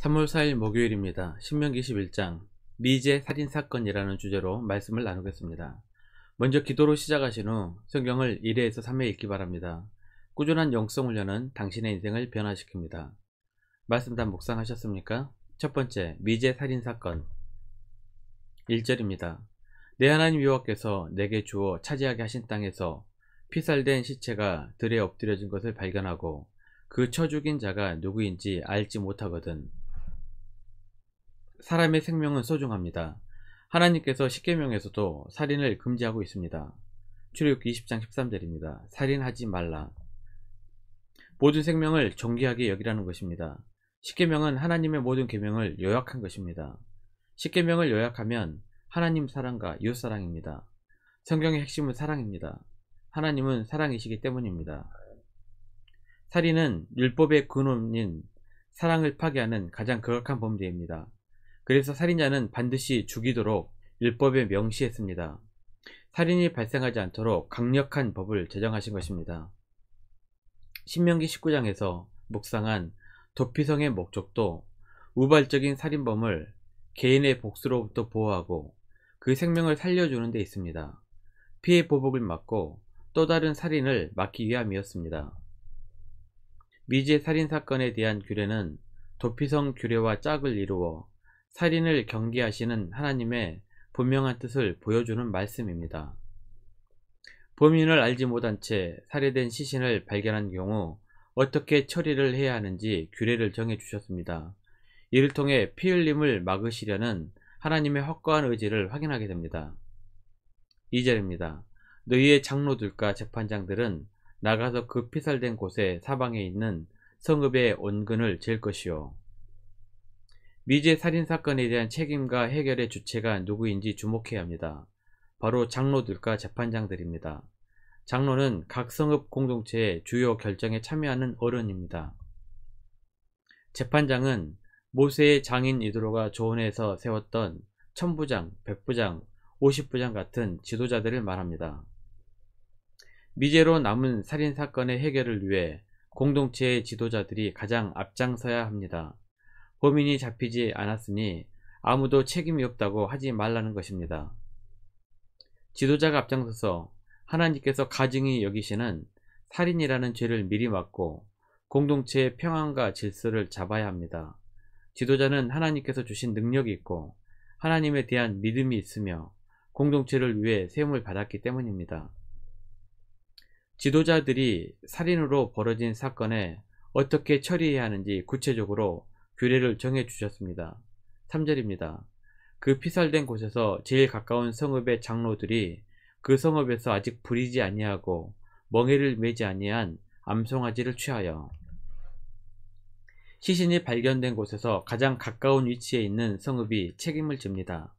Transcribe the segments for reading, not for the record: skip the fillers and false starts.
3월 4일 목요일입니다. 신명기 11장 미제 살인사건이라는 주제로 말씀을 나누겠습니다. 먼저 기도로 시작하신 후 성경을 1회에서 3회 읽기 바랍니다. 꾸준한 영성훈련은 당신의 인생을 변화시킵니다. 말씀 다 묵상하셨습니까? 첫 번째, 미제 살인사건 1절입니다. 내 하나님 여호와께서 내게 주어 차지하게 하신 땅에서 피살된 시체가 들에 엎드려진 것을 발견하고 그 쳐 죽인 자가 누구인지 알지 못하거든. 사람의 생명은 소중합니다. 하나님께서 십계명에서도 살인을 금지하고 있습니다. 출애굽기 20장 13절입니다. 살인하지 말라. 모든 생명을 존귀하게 여기라는 것입니다. 십계명은 하나님의 모든 계명을 요약한 것입니다. 십계명을 요약하면 하나님 사랑과 이웃 사랑입니다. 성경의 핵심은 사랑입니다. 하나님은 사랑이시기 때문입니다. 살인은 율법의 근원인 사랑을 파괴하는 가장 극악한 범죄입니다. 그래서 살인자는 반드시 죽이도록 율법에 명시했습니다. 살인이 발생하지 않도록 강력한 법을 제정하신 것입니다. 신명기 19장에서 묵상한 도피성의 목적도 우발적인 살인범을 개인의 복수로부터 보호하고 그 생명을 살려주는 데 있습니다. 피해 보복을 막고 또 다른 살인을 막기 위함이었습니다. 미제 살인사건에 대한 규례는 도피성 규례와 짝을 이루어 살인을 경계하시는 하나님의 분명한 뜻을 보여주는 말씀입니다. 범인을 알지 못한 채 살해된 시신을 발견한 경우 어떻게 처리를 해야 하는지 규례를 정해 주셨습니다. 이를 통해 피 흘림을 막으시려는 하나님의 확고한 의지를 확인하게 됩니다. 2절입니다. 너희의 장로들과 재판장들은 나가서 그 피살된 곳의 사방에 있는 성읍의 원근을 잴 것이요. 미제 살인사건에 대한 책임과 해결의 주체가 누구인지 주목해야 합니다. 바로 장로들과 재판장들입니다. 장로는 각 성읍 공동체의 주요 결정에 참여하는 어른입니다. 재판장은 모세의 장인 이드로가 조언해서 세웠던 천부장, 백부장, 50부장 같은 지도자들을 말합니다. 미제로 남은 살인사건의 해결을 위해 공동체의 지도자들이 가장 앞장서야 합니다. 범인이 잡히지 않았으니 아무도 책임이 없다고 하지 말라는 것입니다. 지도자가 앞장서서 하나님께서 가증히 여기시는 살인이라는 죄를 미리 막고 공동체의 평안과 질서를 잡아야 합니다. 지도자는 하나님께서 주신 능력이 있고 하나님에 대한 믿음이 있으며 공동체를 위해 세움을 받았기 때문입니다. 지도자들이 살인으로 벌어진 사건에 어떻게 처리해야 하는지 구체적으로 규례를 정해 주셨습니다. 3절입니다. 그 피살된 곳에서 제일 가까운 성읍의 장로들이 그 성읍에서 아직 부리지 아니하고 멍에를 매지 아니한 암송아지를 취하여 시신이 발견된 곳에서 가장 가까운 위치에 있는 성읍이 책임을 집니다.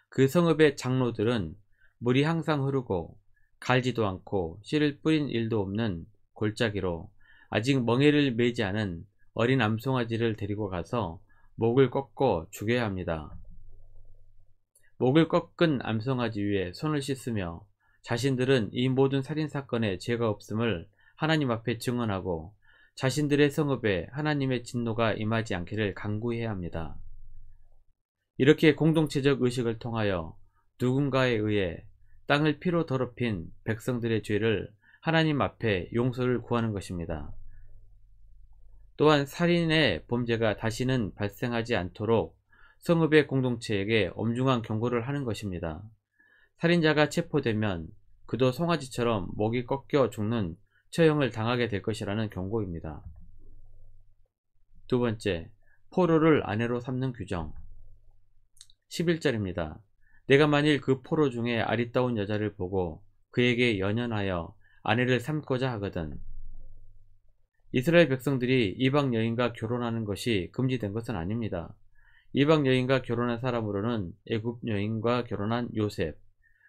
그 성읍의 장로들은 물이 항상 흐르고 갈지도 않고 씨를 뿌린 일도 없는 골짜기로 아직 멍에를 매지 않은 어린 암송아지를 데리고 가서 목을 꺾어 죽여야 합니다. 목을 꺾은 암송아지 위에 손을 씻으며 자신들은 이 모든 살인사건에 죄가 없음을 하나님 앞에 증언하고 자신들의 성읍에 하나님의 진노가 임하지 않기를 간구해야 합니다. 이렇게 공동체적 의식을 통하여 누군가에 의해 땅을 피로 더럽힌 백성들의 죄를 하나님 앞에 용서를 구하는 것입니다. 또한 살인의 범죄가 다시는 발생하지 않도록 성읍의 공동체에게 엄중한 경고를 하는 것입니다. 살인자가 체포되면 그도 송아지처럼 목이 꺾여 죽는 처형을 당하게 될 것이라는 경고입니다. 두 번째, 포로를 아내로 삼는 규정 11절입니다. 내가 만일 그 포로 중에 아리따운 여자를 보고 그에게 연연하여 아내를 삼고자 하거든. 이스라엘 백성들이 이방 여인과 결혼하는 것이 금지된 것은 아닙니다. 이방 여인과 결혼한 사람으로는 애굽 여인과 결혼한 요셉,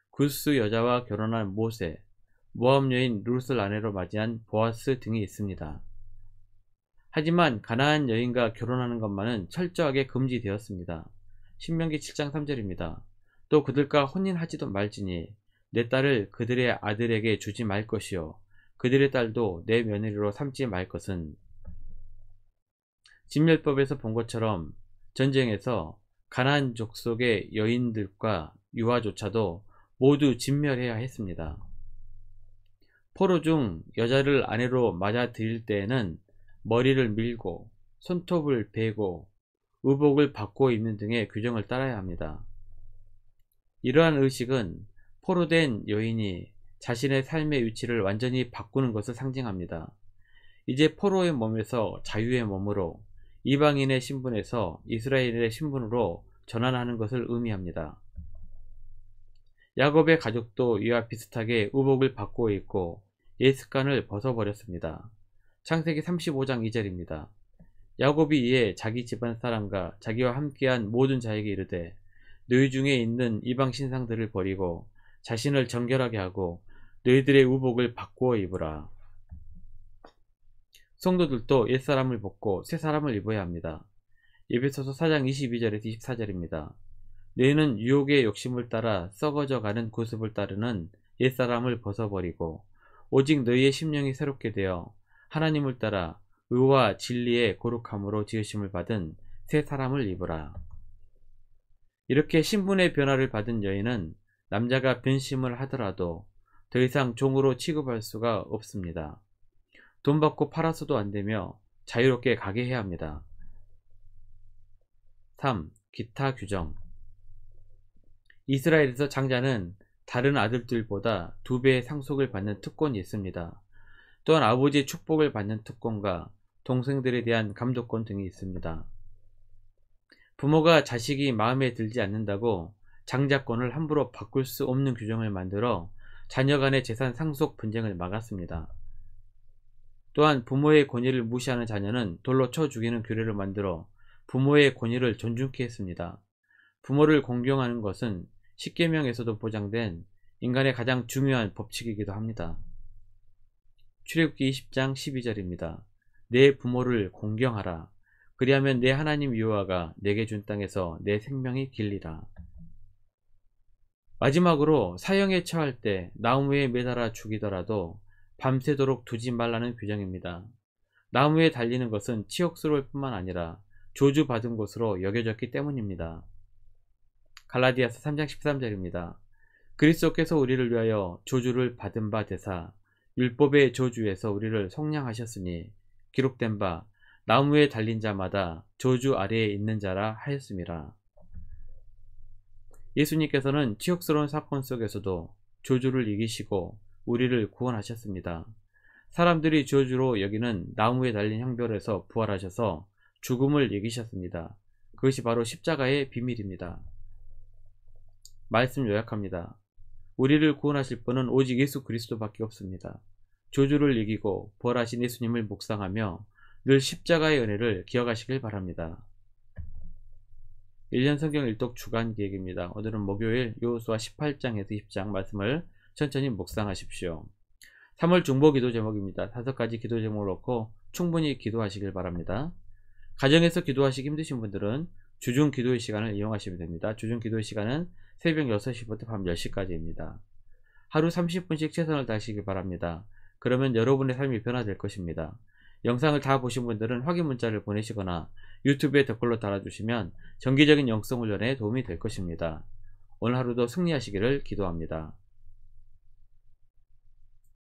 구스 여자와 결혼한 모세, 모압 여인 룻을 아내로 맞이한 보아스 등이 있습니다. 하지만 가나안 여인과 결혼하는 것만은 철저하게 금지되었습니다. 신명기 7장 3절입니다. 또 그들과 혼인하지도 말지니 내 딸을 그들의 아들에게 주지 말 것이요 그들의 딸도 내 며느리로 삼지 말 것은. 진멸법에서 본 것처럼 전쟁에서 가나안 족속의 여인들과 유아조차도 모두 진멸해야 했습니다. 포로 중 여자를 아내로 맞아들일 때에는 머리를 밀고 손톱을 베고 의복을 바꾸어 입는 등의 규정을 따라야 합니다. 이러한 의식은 포로된 여인이 자신의 삶의 위치를 완전히 바꾸는 것을 상징합니다. 이제 포로의 몸에서 자유의 몸으로 이방인의 신분에서 이스라엘의 신분으로 전환하는 것을 의미합니다. 야곱의 가족도 이와 비슷하게 의복을 바꾸어 입고 옛 습관을 벗어버렸습니다. 창세기 35장 2절입니다. 야곱이 이에 자기 집안 사람과 자기와 함께한 모든 자에게 이르되 너희 중에 있는 이방 신상들을 버리고 자신을 정결하게 하고 너희들의 의복을 바꾸어 입으라. 성도들도 옛사람을 벗고 새사람을 입어야 합니다. 에베소서 4장 22절에서 24절입니다. 너희는 유혹의 욕심을 따라 썩어져 가는 구습을 따르는 옛사람을 벗어버리고 오직 너희의 심령이 새롭게 되어 하나님을 따라 의와 진리의 거룩함으로 지으심을 받은 새 사람을 입으라. 이렇게 신분의 변화를 받은 여인은 남자가 변심을 하더라도 더 이상 종으로 취급할 수가 없습니다. 돈 받고 팔아서도 안되며 자유롭게 가게 해야 합니다. 3. 기타 규정. 이스라엘에서 장자는 다른 아들들보다 2배의 상속을 받는 특권이 있습니다. 또한 아버지의 축복을 받는 특권과 동생들에 대한 감독권 등이 있습니다. 부모가 자식이 마음에 들지 않는다고 장자권을 함부로 바꿀 수 없는 규정을 만들어 자녀 간의 재산 상속 분쟁을 막았습니다. 또한 부모의 권위를 무시하는 자녀는 돌로 쳐 죽이는 규례를 만들어 부모의 권위를 존중케 했습니다. 부모를 공경하는 것은 십계명에서도 보장된 인간의 가장 중요한 법칙이기도 합니다. 출애굽기 20장 12절입니다. 내 부모를 공경하라. 그리하면 내 하나님 여호와가 내게 준 땅에서 내 생명이 길리라. 마지막으로 사형에 처할 때 나무에 매달아 죽이더라도 밤새도록 두지 말라는 규정입니다. 나무에 달리는 것은 치욕스러울 뿐만 아니라 저주받은 것으로 여겨졌기 때문입니다. 갈라디아서 3장 13절입니다. 그리스도께서 우리를 위하여 저주를 받은 바 되사 율법의 저주에서 우리를 속량하셨으니 기록된 바 나무에 달린 자마다 저주 아래에 있는 자라 하였음이라. 예수님께서는 치욕스러운 사건 속에서도 저주를 이기시고 우리를 구원하셨습니다. 사람들이 저주로 여기는 나무에 달린 형벌에서 부활하셔서 죽음을 이기셨습니다. 그것이 바로 십자가의 비밀입니다. 말씀 요약합니다. 우리를 구원하실 분은 오직 예수 그리스도밖에 없습니다. 저주를 이기고 부활하신 예수님을 묵상하며 늘 십자가의 은혜를 기억하시길 바랍니다. 1년 성경 일독 주간 기획입니다. 오늘은 목요일 여호수아 18장에서 20장 말씀을 천천히 묵상하십시오. 3월 중보 기도 제목입니다. 5가지 기도 제목을 놓고 충분히 기도하시길 바랍니다. 가정에서 기도하시기 힘드신 분들은 주중 기도의 시간을 이용하시면 됩니다. 주중 기도의 시간은 새벽 6시부터 밤 10시까지입니다. 하루 30분씩 최선을 다하시길 바랍니다. 그러면 여러분의 삶이 변화될 것입니다. 영상을 다 보신 분들은 확인 문자를 보내시거나 유튜브에 댓글로 달아주시면 정기적인 영성 훈련에 도움이 될 것입니다. 오늘 하루도 승리하시기를 기도합니다.